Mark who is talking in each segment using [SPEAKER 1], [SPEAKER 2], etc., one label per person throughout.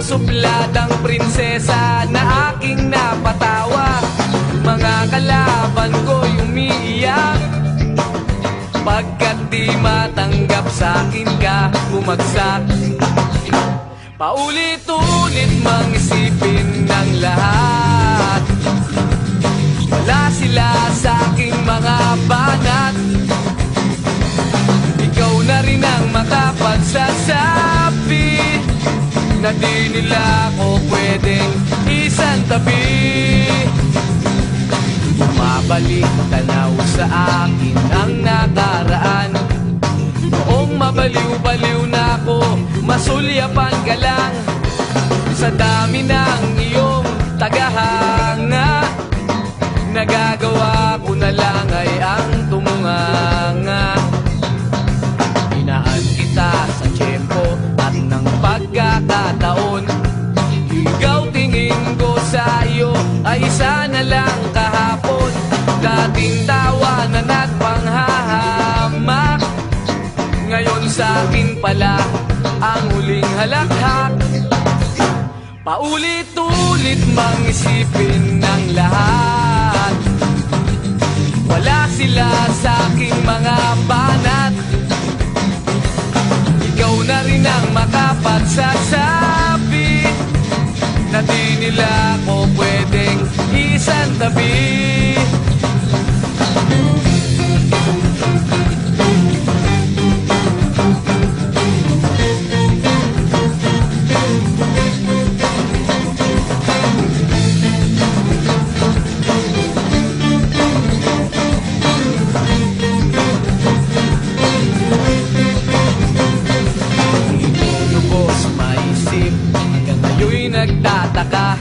[SPEAKER 1] supladang prinsesa na aking napatawa. Mga kalaban ko'y umiiyak pagkat di matanggap sa'kin ka bumagsak. Paulit-ulit mang isipin ng lahat, wala sila sa'king mga banat. Ikaw na rin ang makapagsasabi na di nila ako pwedeng isantabi. Mabalik tanaw sa akin ang nakaraan, noong mabaliw-baliw na ako, masulyapan ka lang. Sa dami ng iyong tagahanga, nagagawa ko na lang ay ang tumunganga. Inaan kita sa tiyempo at ng pagkakataon, ikaw tingin ko sa iyo ay isa na lang kahapon. Dating tawanan at panghahamak, ngayon sa akin pala ang huling halakhak. Paulit-ulit mang isipin ng lahat, wala sila sa aking mga banat. Ikaw na rin ang makapagsasabi na di nila ako pwedeng isantabi. Nagtataka,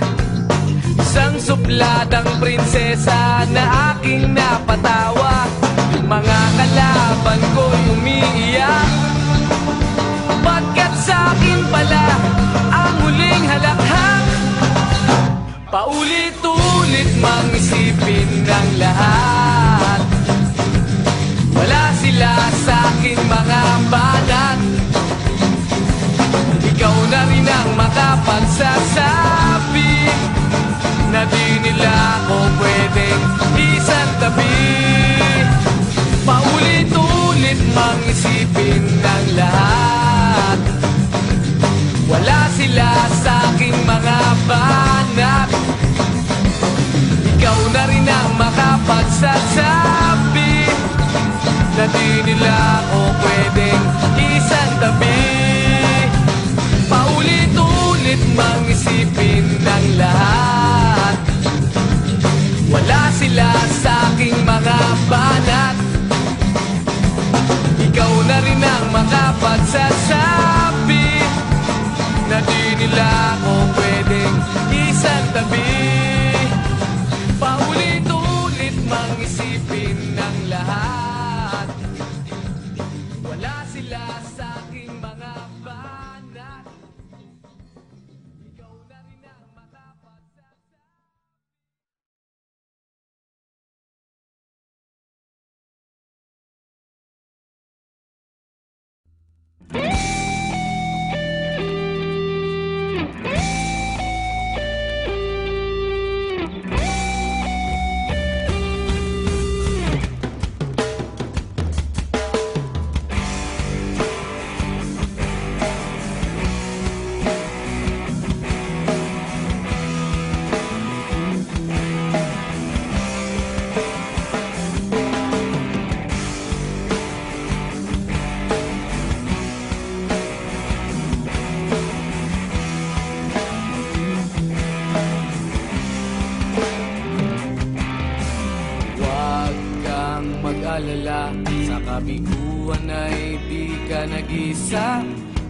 [SPEAKER 1] isang supladang prinsesa na aking napatawa. Mga kalaban ko'y umiiyak pagkat sa'kin pala ang huling halakhak. Paulit-ulit mang isipin ng lahat, wala sila sa'king mga banat. Ikaw na rin ang makapagsasabi na di nila ako pwedeng isantabi. Paulit-ulit mang isipin ng lahat, wala sila sa'king mga banat. Ikaw na rin ang makapagsasabi na di nila ako pwedeng isantabi. Paulit-ulit mang isipin ng lahat, wala sila sa'king mga banat. Ikaw na rin ang makapagsasabi na di nila ako pwedeng isantabi. Paulit-ulit mang isipin ng lahat, wala sila sa'king mga banat. Ikaw na rin ang makapagsasabi. mag-alala, sa kabiguan ay di ka nag-isa.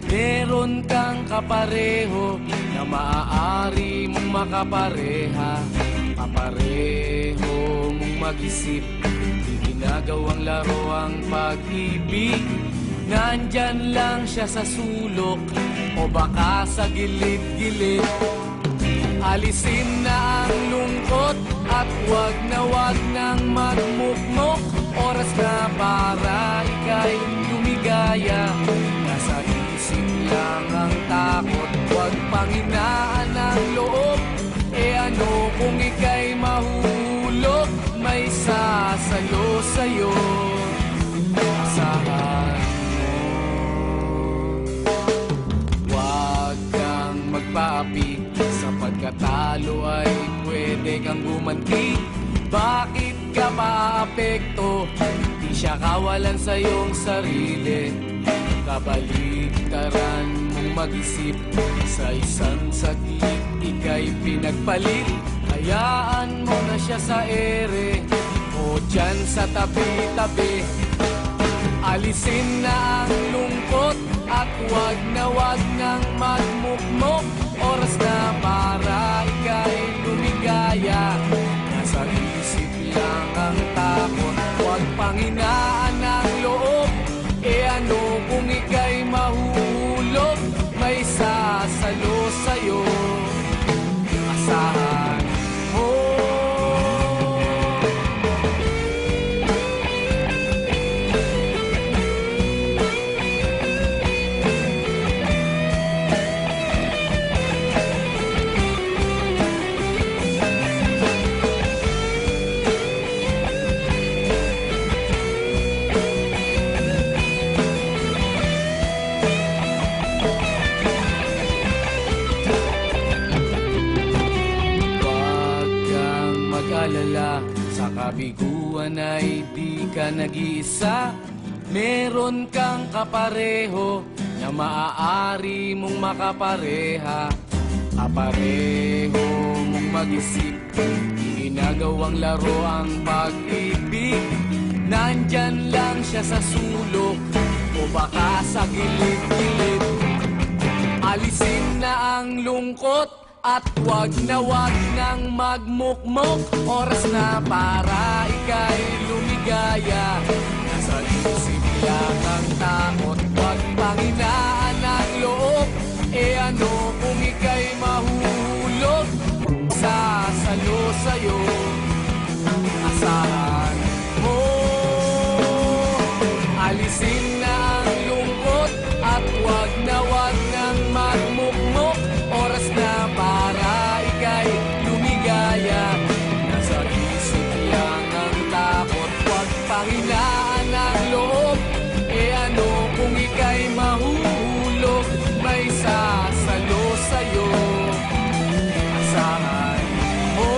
[SPEAKER 1] Meron kang kapareho na maaari mong makapareha. Kapareho mong mag-isip, di ginagawang laro ang pag-ibig. Nandyan lang siya sa sulok o baka sa gilid-gilid. Alisin na ang lungkot at wag nang magmukmok. Oras na para ika'y lumigaya. Nasa isip lang ang takot, wag pangina pagkatalo ay pwede kang gumanti. Bakit ka maapekto? Di siya kawalan sa iyong sarili. Kabaliktaran mong mag-isip, sa isang saglit ika'y pinagpalit. Hayaan mo na siya sa ere o dyan sa tabi-tabi. Alisin na ang lungkot at wag nang magmukmok. Oras na para ika'y lumigaya. Nasa isip lang ang takot, wag panghinaan ang loob. E ano kung ika'y mahuhulog? May sasalo sa'yo, asahan mo. Sa kabiguan ay di ka nag-iisa. Meron kang kapareho na maaari mong makapareha. Kapareho mong mag-isip, ginagawang laro ang pag-ibig. Nandyan lang siya sa sulok o baka sa gilid-gilid. Alisin na ang lungkot at wag nang magmukmok. Oras na para ika'y lumigaya. Nasa isip lang ang takot, wag panghinaan ang loob. E ano kung ika'y mahuhulog? Sasalo sa'yo, asahan mo. Alisin na ang lungkot at wag nang magmukmok. Oras na para ika'y lumigaya. Nasa isip lang ang takot, wag panghinaan ang loob. E ano kung ika'y mahuhulog? May sasalo sa'yo, asahan mo.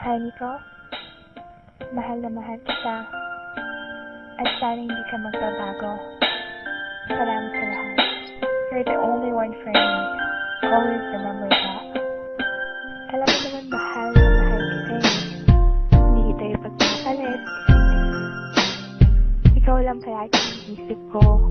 [SPEAKER 2] Hi, Nico. Mahal na mahal kita. At sana hindi ka magbabago. Salamat sa lahat. You're the only one for me. Always remember that. Alam mo naman mahal na mahal kita eh. Hindi kita ipagpapalit. Ikaw lang palagi ang isip ko.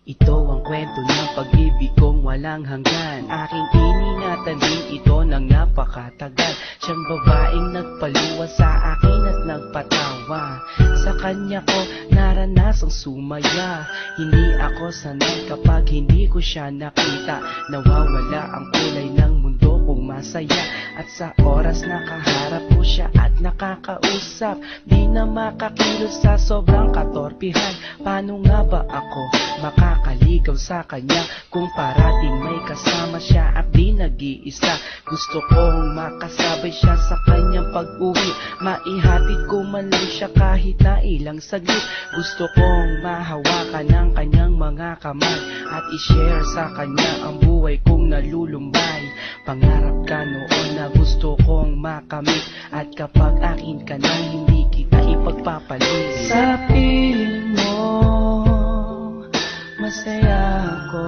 [SPEAKER 3] Ito ang kwento ng pag-ibig kong walang hanggan. Aking iningatan din ito ng napakatagal. Siyang babaeng nagpaluwa sa akin at nagpatawa. Sa kanya ko naranasang sumaya. Hindi ako sanay kapag hindi ko siya nakita. Nawawala ang kulay ng mundo kong masaya. At sa oras nakaharap ko siya at nakakausap, di na makakilos sa sobrang katorpihan. Paano nga ba ako makakaligaw sa kanya kung parating may kasama siya at di nag-iisa? Gusto kong makasabay siya sa kanyang pag-uwi, maihatid ko man lang siya kahit na ilang saglit. Gusto kong mahawakan ng kanyang mga kamay at i-share sa kanya ang buhay kong nalulumbay. Pangarap ka noon na gusto kong makamit, at kapag akin ka na hindi kita ipagpapalit. Sa piling mo masaya ako,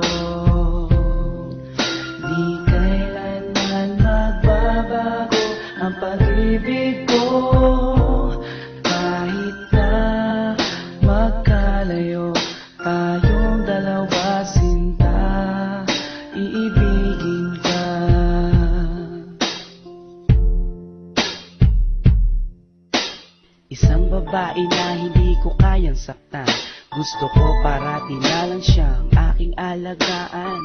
[SPEAKER 3] di kailanman magbabago ang pag-ibig ko. Kahit na magkalayo tayong dalawa, sinta, iibigin ka Gusto ko parati na lang siyang aking alagaan,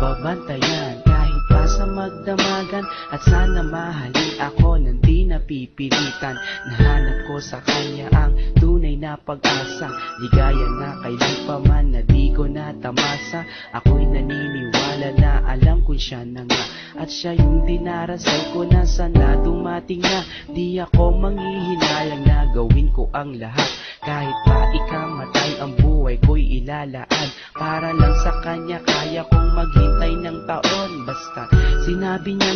[SPEAKER 3] babantayan kahit pa sa magdamagan. At sana mahalin ako nang di napipilitan. Nahanap ko sa kanya ang tunay na pag-asa, ligaya na kailan pa man na di ko natamasa. Ako'y naniniwala na alam kong siya na nga, at siya yung dinarasal ko na sana dumating na. Di ako manghihinayang na gawin ko ang lahat, kahit pa ikamatay ang buhay ko'y ilalaan. Para lang sa kanya kaya kong maghintay ng taon, basta sinabi niya